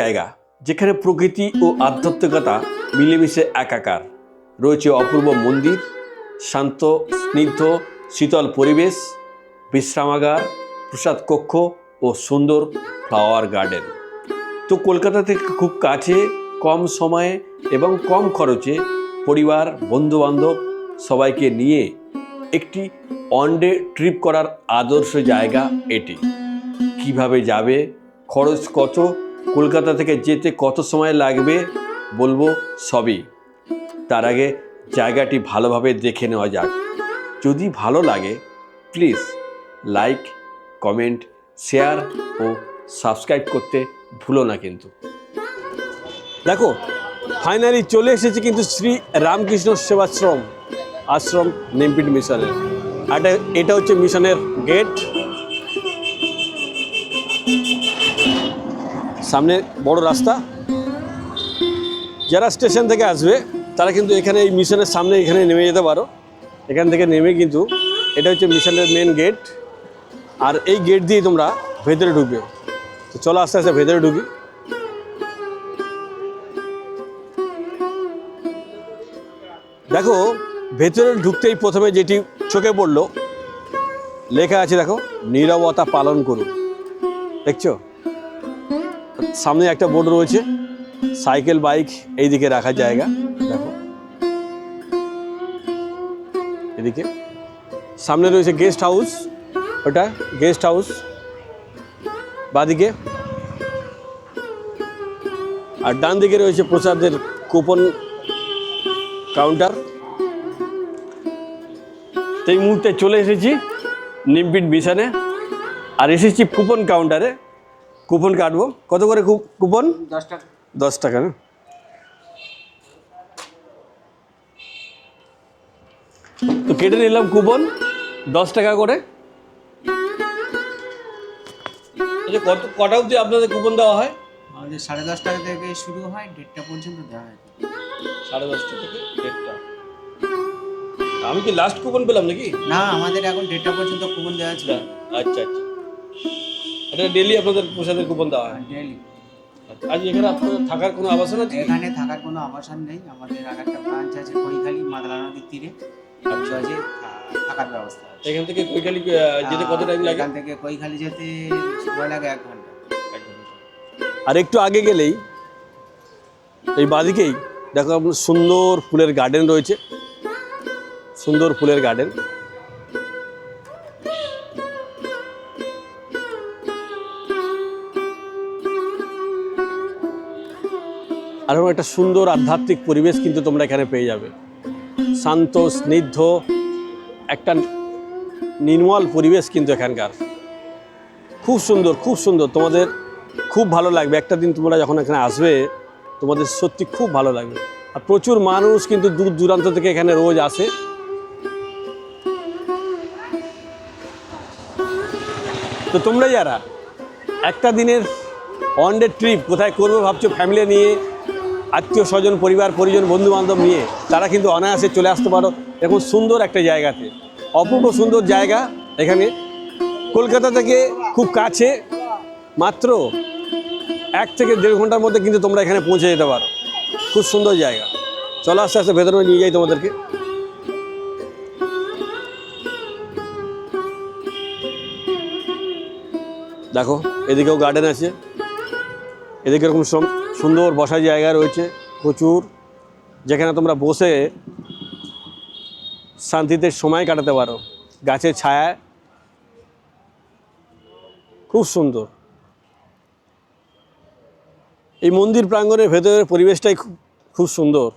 জায়গা যেখানে প্রকৃতি ও আধ্যাত্মিকতা মিলেমিশে একাকার। রয়েছে অপূর্ব মন্দির, শান্ত স্নিগ্ধ শীতল পরিবেশ, বিশ্রামাগার, প্রসাদ কক্ষ ও সুন্দর ফ্লাওয়ার গার্ডেন। তো কলকাতা থেকে খুব কাছে, কম সময়ে এবং কম খরচে পরিবার, বন্ধুবান্ধব সবাইকে নিয়ে একটি ওয়ান ডে ট্রিপ করার আদর্শ জায়গা এটি। কিভাবে যাবে, খরচ কত, কলকাতা থেকে যেতে কত সময় লাগবে বলবো সবই। তার আগে জায়গাটি ভালোভাবে দেখে নেওয়া যাক। যদি ভালো লাগে প্লিজ লাইক, কমেন্ট, শেয়ার ও সাবস্ক্রাইব করতে ভুলো না কিন্তু। দেখো ফাইনালি চলে এসেছি কিন্তু শ্রী রামকৃষ্ণ সেবাশ্রম আশ্রম নেমপিট মিশনের। এটা হচ্ছে মিশনের গেট। সামনে বড় রাস্তা। যারা স্টেশন থেকে আসবে তারা কিন্তু এখানে এই মিশনের সামনে এখানে নেমে যেতে পারো। এখান থেকে নেমে কিন্তু এটা হচ্ছে মিশনের মেন গেট, আর এই গেট দিয়ে তোমরা ভেতরে ঢুকবে। তো চলো আস্তে আস্তে ভেতরে ঢুকি। দেখো ভেতরে ঢুকতেই প্রথমে যেটি চোখে পড়লো লেখা আছে, দেখো নীরবতা পালন করুন। দেখছো সামনে একটা বোর্ড রয়েছে, সাইকেল বাইক এইদিকে রাখার জায়গা। দেখো এদিকে সামনে রয়েছে গেস্ট হাউস, ওটা গেস্ট হাউস। বাদিকে আর ডান দিকে রয়েছে প্রসাদের কুপন কাউন্টার। এই মুহূর্তে চলে এসেছি নেমপিট মিশনে, আর এসেছি কুপন কাউন্টারে। কুপন কাটবো। কত করে কুপন? 10 টাকা। 10 টাকা না? তো কেটে নিলাম কুপন 10 টাকা করে। কটা অবধি আপনাদের কুপন দেওয়া হয়? আমাদের 10:30 টাকা থেকে শুরু হয়, 1:30টা পর্যন্ত দেওয়া হয়। 10:30 থেকে 1:30। আমি কি লাস্ট কুপন পেলাম নাকি? না, আমাদের এখন 1:30টা পর্যন্ত কুপন দেওয়া আছে। আচ্ছা আচ্ছা, এটা ডেলি আপনাদের প্রসাদের কুপন দেওয়া হয়? ডেইলি। আজ এখানে আপনাদের থাকার কোনো আবাসন আছে? এখানে থাকার কোনো আবাসন নেই। আমাদের আর একটা ব্রাঞ্চ আছে কৈখালী, মাদলা নদীর তীরে। আচ্ছা। যে থাকার ব্যবস্থা আছে। এখান থেকে কৈখালী যেতে কত টাইম লাগে? এখান থেকে কৈখালী যেতে সময় লাগে 1 ঘন্টা। আর একটু আগে গেলেই এই বাদিকেই দেখো আপনার সুন্দর ফুলের গার্ডেন রয়েছে, সুন্দর ফুলের গার্ডেন। আর একটা সুন্দর আধ্যাত্মিক পরিবেশ কিন্তু তোমরা এখানে পেয়ে যাবে। শান্ত স্নিগ্ধ একটা নির্মল পরিবেশ কিন্তু এখানকার। খুব সুন্দর, খুব সুন্দর। তোমাদের খুব ভালো লাগবে। একটা দিন তোমরা যখন এখানে আসবে তোমাদের সত্যি খুব ভালো লাগবে। আর প্রচুর মানুষ কিন্তু দূর দূরান্ত থেকে এখানে রোজ আসে। তো তোমরা যারা একটা দিনের ওয়ান ডে ট্রিপ কোথায় করবে ভাবছো, ফ্যামিলি নিয়ে, আত্মীয় স্বজন, পরিবার পরিজন, বন্ধু বান্ধব নিয়ে, তারা কিন্তু অনায়াসে চলে আসতে পারো এরকম সুন্দর একটা জায়গাতে। অপূর্ব সুন্দর জায়গা। এখানে কলকাতা থেকে খুব কাছে, মাত্র 1 থেকে 1.5 ঘন্টার মধ্যে কিন্তু তোমরা এখানে পৌঁছে যেতে পারো। খুব সুন্দর জায়গা। চলো আস্তে আস্তে ভেতরে নিয়ে যাই তোমাদেরকে। দেখো এদিকেও গার্ডেন আছে, এদিকে এরকম সুন্দর বসার জায়গা রয়েছে প্রচুর, যেখানে তোমরা বসে শান্তিতে সময় কাটাতে পারো গাছের ছায়ায়। খুব সুন্দর। এই মন্দির প্রাঙ্গণের ভেতরের পরিবেশটাই খুব সুন্দর।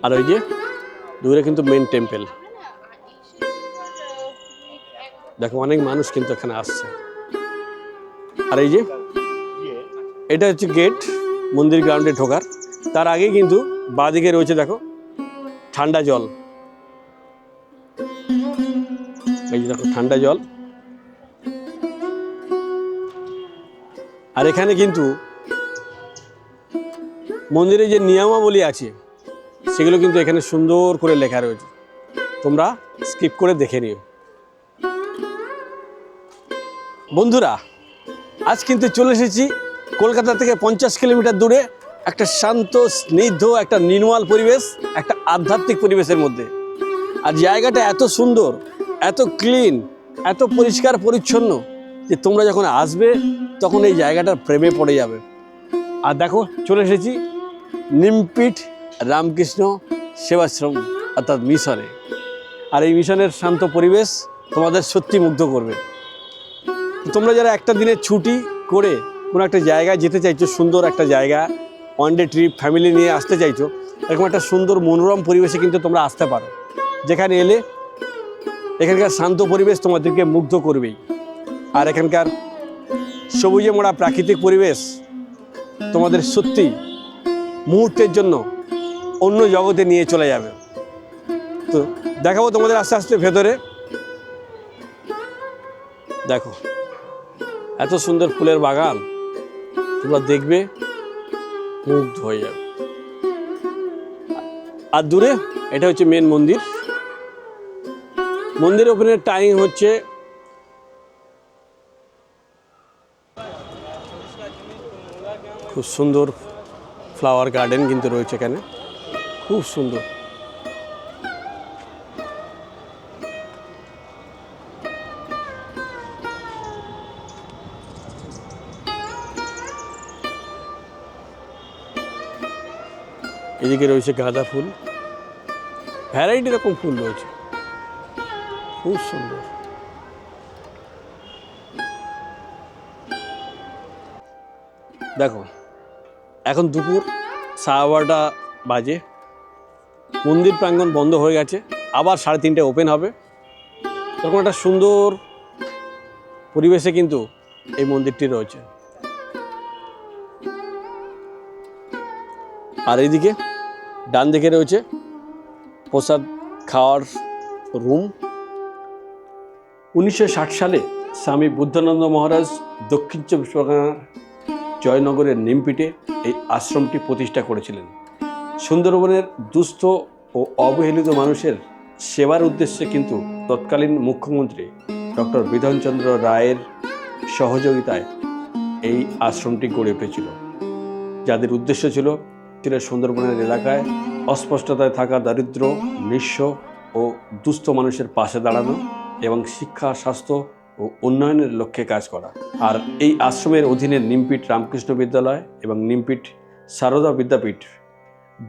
আর ওই যে দূরে কিন্তু মেন টেম্পল। দেখো অনেক মানুষ কিন্তু এখানে আসছে। আর এই যে এটা হচ্ছে গেট মন্দির গ্রাউন্ডে ঢোকার। তার আগে কিন্তু বাঁদিকে রয়েছে দেখো ঠান্ডা জল। এই যে দেখো ঠান্ডা জল। আর এখানে কিন্তু মন্দিরে যে নিয়মাবলী আছে সেগুলো কিন্তু এখানে সুন্দর করে লেখা রয়েছে, তোমরা স্কিপ করে দেখে নিও। বন্ধুরা, আজ কিন্তু চলে এসেছি কলকাতা থেকে 50 কিলোমিটার দূরে একটা শান্ত, স্নিগ্ধ, একটা নির্মল পরিবেশ, একটা আধ্যাত্মিক পরিবেশের মধ্যে। আর জায়গাটা এত সুন্দর, এত ক্লিন, এত পরিষ্কার পরিচ্ছন্ন যে তোমরা যখন আসবে তখন এই জায়গাটার প্রেমে পড়ে যাবে। আর দেখো, চলে এসেছি নিমপিট রামকৃষ্ণ সেবাশ্রম অর্থাৎ মিশনে। আর এই মিশনের শান্ত পরিবেশ তোমাদের সত্যি মুগ্ধ করবে। তোমরা যারা একটা দিনের ছুটি করে কোনো একটা জায়গায় যেতে চাইছো, সুন্দর একটা জায়গা, ওয়ান ডে ট্রিপ ফ্যামিলি নিয়ে আসতে চাইছো, এরকম একটা সুন্দর মনোরম পরিবেশে কিন্তু তোমরা আসতে পারো, যেখানে এলে এখানকার শান্ত পরিবেশ তোমাদেরকে মুগ্ধ করবেই। আর এখানকার সবুজে মোড়া প্রাকৃতিক পরিবেশ তোমাদের সত্যি মুহূর্তের জন্য অন্য জগতে নিয়ে চলে যাবে। তো দেখাবো তোমাদের আস্তে আস্তে ভেতরে। দেখো, এত সুন্দর ফুলের বাগান, তোমরা দেখবে মুগ্ধ হয়ে যাবে। আর দূরে এটা হচ্ছে মেন মন্দির। মন্দির ওপেনের টাইম হচ্ছে খুব সুন্দর ফ্লাওয়ার গার্ডেন কিন্তু রয়েছে এখানে, খুব সুন্দর। এদিকে রয়েছে গাঁদা ফুল, ভ্যারাইটি রকম ফুল রয়েছে, খুব সুন্দর। দেখো, এখন দুপুর 12:30 বাজে, মন্দির প্রাঙ্গণ বন্ধ হয়ে গেছে, আবার 3:30 ওপেন হবে। এরকম একটা সুন্দর পরিবেশে কিন্তু এই মন্দিরটি রয়েছে। আর এইদিকে ডান দিকে রয়েছে প্রসাদ খাওয়ার রুম। 1960 সালে স্বামী বুদ্ধানন্দ মহারাজ দক্ষিণ চব্বিশ পরগনার জয়নগরের নিমপিটে এই আশ্রমটি প্রতিষ্ঠা করেছিলেন। সুন্দরবনের দুস্থ ও অবহেলিত মানুষের সেবার উদ্দেশ্যে কিন্তু তৎকালীন মুখ্যমন্ত্রী ডক্টর বিধানচন্দ্র রায়ের সহযোগিতায় এই আশ্রমটি গড়ে উঠেছিল, যাদের উদ্দেশ্য ছিল সুন্দরবনের এলাকায় অস্পষ্টতায় থাকা দরিদ্র, নিঃস্ব ও দুস্থ মানুষের পাশে দাঁড়ানো এবং শিক্ষা, স্বাস্থ্য ও উন্নয়নের লক্ষ্যে কাজ করা। আর এই আশ্রমের অধীনে নিমপিট রামকৃষ্ণ বিদ্যালয় এবং নিমপিট সারদা বিদ্যাপীঠ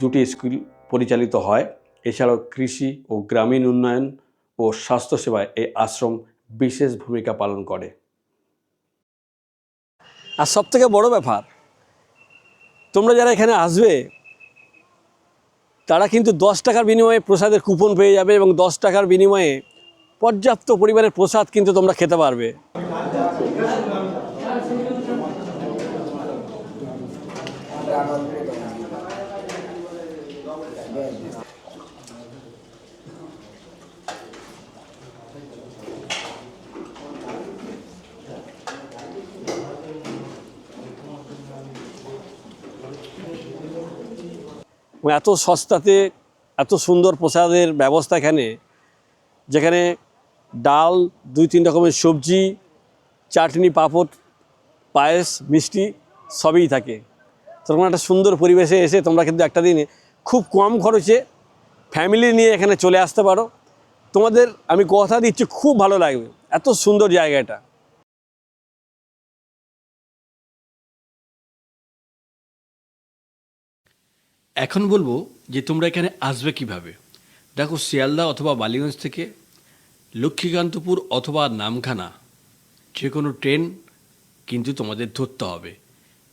দুটি স্কুল পরিচালিত হয়। এছাড়াও কৃষি ও গ্রামীণ উন্নয়ন ও স্বাস্থ্যসেবায় এই আশ্রম বিশেষ ভূমিকা পালন করে। আর সবথেকে বড় ব্যাপার, তোমরা যারা এখানে আসবে তারা কিন্তু 10 টাকার বিনিময়ে প্রসাদের কুপন পেয়ে যাবে এবং 10 টাকার বিনিময়ে পর্যাপ্ত পরিমাণের প্রসাদ কিন্তু তোমরা খেতে পারবে। এত সস্তাতে এত সুন্দর প্রসাদের ব্যবস্থা এখানে, যেখানে ডাল, 2-3 রকমের সবজি, চাটনি, পাঁপড়, পায়েস, মিষ্টি সবই থাকে। তখন একটা সুন্দর পরিবেশে এসে তোমরা কিন্তু একটা দিনে খুব কম খরচে ফ্যামিলি নিয়ে এখানে চলে আসতে পারো। তোমাদের আমি কথা দিচ্ছি খুব ভালো লাগবে, এত সুন্দর জায়গাটা। এখন বলবো যে তোমরা এখানে আসবে কিভাবে। দেখো, শিয়ালদা অথবা বালিগঞ্জ থেকে লক্ষ্মীকান্তপুর অথবা নামখানা যে কোনো ট্রেন কিন্তু তোমাদের ধরতে হবে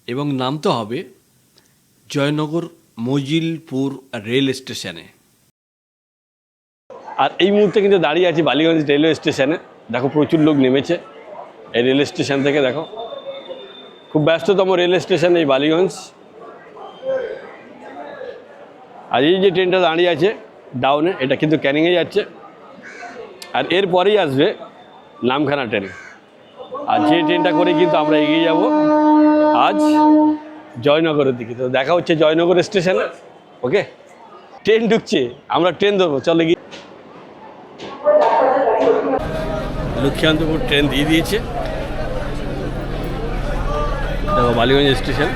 এবং নামতে হবে জয়নগর মজিলপুর রেল স্টেশনে। আর এই মুহূর্তে কিন্তু দাঁড়িয়ে আছি বালিগঞ্জ রেলওয়ে স্টেশনে। দেখো, প্রচুর লোক নেমেছে এই রেল স্টেশন থেকে। দেখো, খুব ব্যস্ততম রেল স্টেশন এই বালিগঞ্জ। আর এই যে ট্রেনটা দাঁড়িয়ে আছে ডাউনে, এটা কিন্তু ক্যানিংয়ে যাচ্ছে। আর এরপরেই আসবে নামখানা ট্রেন। আর যে ট্রেনটা করে কিন্তু আমরা এগিয়ে যাব আজ জয়নগরের দিকে। তো দেখা হচ্ছে জয়নগর স্টেশনে। ওকে। ট্রেন ঢুকছে, আমরা ট্রেন ধরবো, চলে গিয়ে। লক্ষ্মীকান্তপুর ট্রেন দিয়ে দিয়েছে, দেখো বালিগঞ্জ স্টেশন।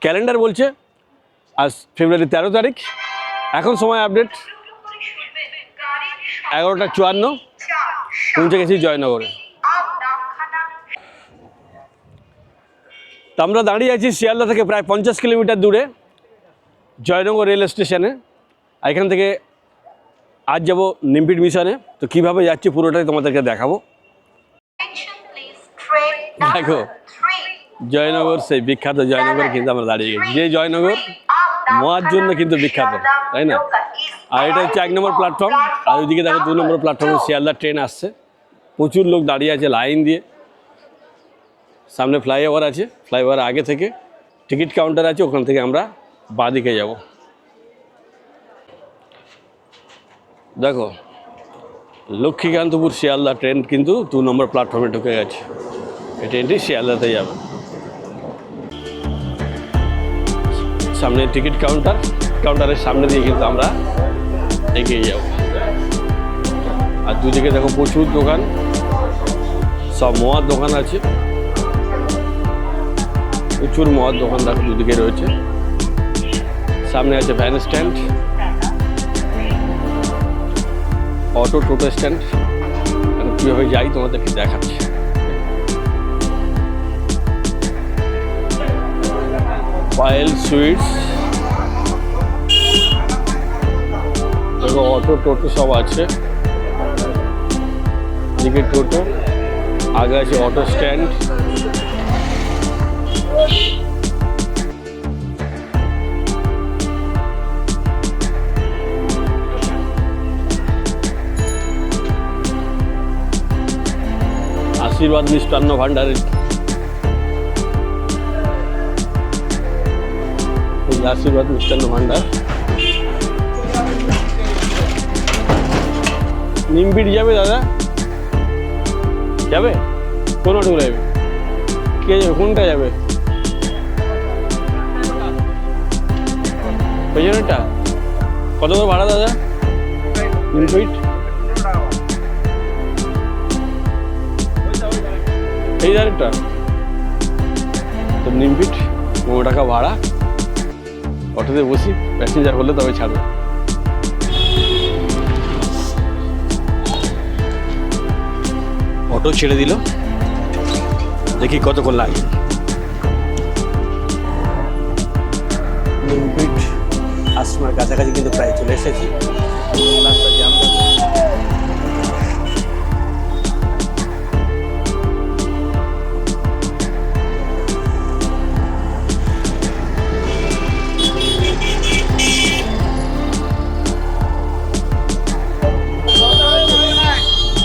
ক্যালেন্ডার বলছে আজ ফেব্রুয়ারি 13 তারিখ। এখন সময় আপডেট 11:54, পৌঁছে গেছি জয়নগরে। তো আমরা দাঁড়িয়ে আছি শিয়ালদা থেকে প্রায় 50 কিলোমিটার দূরে জয়নগর রেল স্টেশনে। এখান থেকে আজ যাব নিমপিট মিশনে। তো কীভাবে যাচ্ছি পুরোটাই তোমাদেরকে দেখাবো। দেখো জয়নগর, সেই বিখ্যাত জয়নগর কিন্তু আমরা দাঁড়িয়ে গেছি। যে জয়নগর মহার জন্য কিন্তু বিখ্যাত, তাই না? আর এটা হচ্ছে 1 নম্বর প্ল্যাটফর্ম। আর ওইদিকে দেখো 2 নম্বর প্ল্যাটফর্মে শিয়ালদার ট্রেন আসছে। প্রচুর লোক দাঁড়িয়ে আছে লাইন দিয়ে। সামনে ফ্লাইওভার আছে, ফ্লাইওভার আগে থেকে টিকিট কাউন্টার আছে, ওখান থেকে আমরা বাঁদিকে যাব। দেখো লক্ষ্মীকান্তপুর শিয়ালদা ট্রেন কিন্তু 2 নম্বর প্ল্যাটফর্মে ঢুকে গেছে। এই ট্রেনটি শিয়ালদাতে যাবে। সামনে টিকিট কাউন্টার, কাউন্টারের সামনে দিয়ে কিন্তু আমরা এগিয়ে যাব। আর দুদিকে দেখো প্রচুর দোকান, সব মদ দোকান আছে, প্রচুর মদ দোকান দেখো দুদিকে রয়েছে। সামনে আছে ভ্যান স্ট্যান্ড, অটো টোটো স্ট্যান্ড। কীভাবে যাই তোমাদেরকে দেখাচ্ছি। পায়েল সুইটস, দেখো অটো টোটো সব আছে। এদিকে টোটো, আগে আছে অটো স্ট্যান্ড। আশীর্বাদ মিষ্টান্ন ভান্ডারের আশীর্বাদ মিষ্টান্ন ভান্ডার। নিমপিট যাবে দাদা? যাবে? কোন অটো যাবে? কে যাবে? কোনটা যাবে? পেছনেরটা? কত করে ভাড়া দাদা নিমপিট? এই ধারেরটা তো নিমপিট 15 টাকা ভাড়া। অটোতে বসি, প্যাসেঞ্জার হলে তবে ছাড়বে। অটো ছেড়ে দিল, দেখি কতক্ষণ লাগে। নিমপিট আশ্রমের কাছাকাছি কিন্তু প্রায় চলে এসেছি। রাস্তা জ্যাম।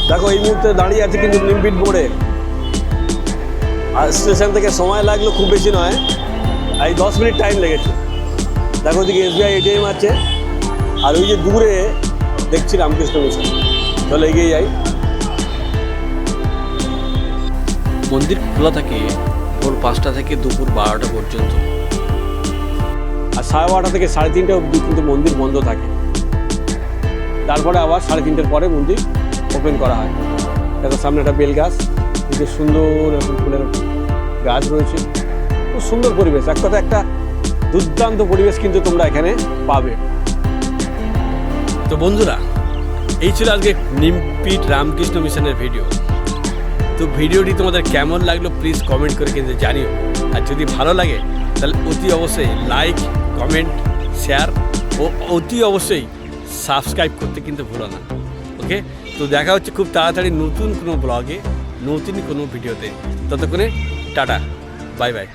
দেখো এই মুহূর্তে দাঁড়িয়ে আছে কিন্তু নিমপিট মোড়ে। আর স্টেশন থেকে সময় লাগলো খুব বেশি নয়, এই 10 মিনিট টাইম লেগেছে। দেখো ওদিকে SBI ATM আছে, আর ওই যে দূরে দেখছি রামকৃষ্ণ মিশন। চলে এগিয়ে যাই। মন্দির খোলা থাকে ভোর 5টা থেকে দুপুর 12টা পর্যন্ত, আর 12:30 থেকে 3:30 অবধি কিন্তু মন্দির বন্ধ থাকে। তারপরে আবার 3:30টার পরে মন্দির ওপেন করা হয়। দেখো সামনে একটা বেল গাছ, এদিকে সুন্দর এরকম ফুলের গাছ রয়েছে। খুব সুন্দর পরিবেশ, এক কথা একটা দুর্দান্ত পরিবেশ কিন্তু তোমরা এখানে পাবে। তো বন্ধুরা, এই ছিল আজকে নিমপিট রামকৃষ্ণ মিশনের ভিডিও। তো ভিডিওটি তোমাদের কেমন লাগলো প্লিজ কমেন্ট করে কিন্তু জানিও। আর যদি ভালো লাগে তাহলে অতি অবশ্যই লাইক, কমেন্ট, শেয়ার ও অতি অবশ্যই সাবস্ক্রাইব করতে কিন্তু ভুলো না। ওকে, তো দেখা হচ্ছে খুব তাড়াতাড়ি নতুন কোনো ব্লগে, নতুন কোনো ভিডিওতে। ততক্ষণে টাটা, বাই বাই।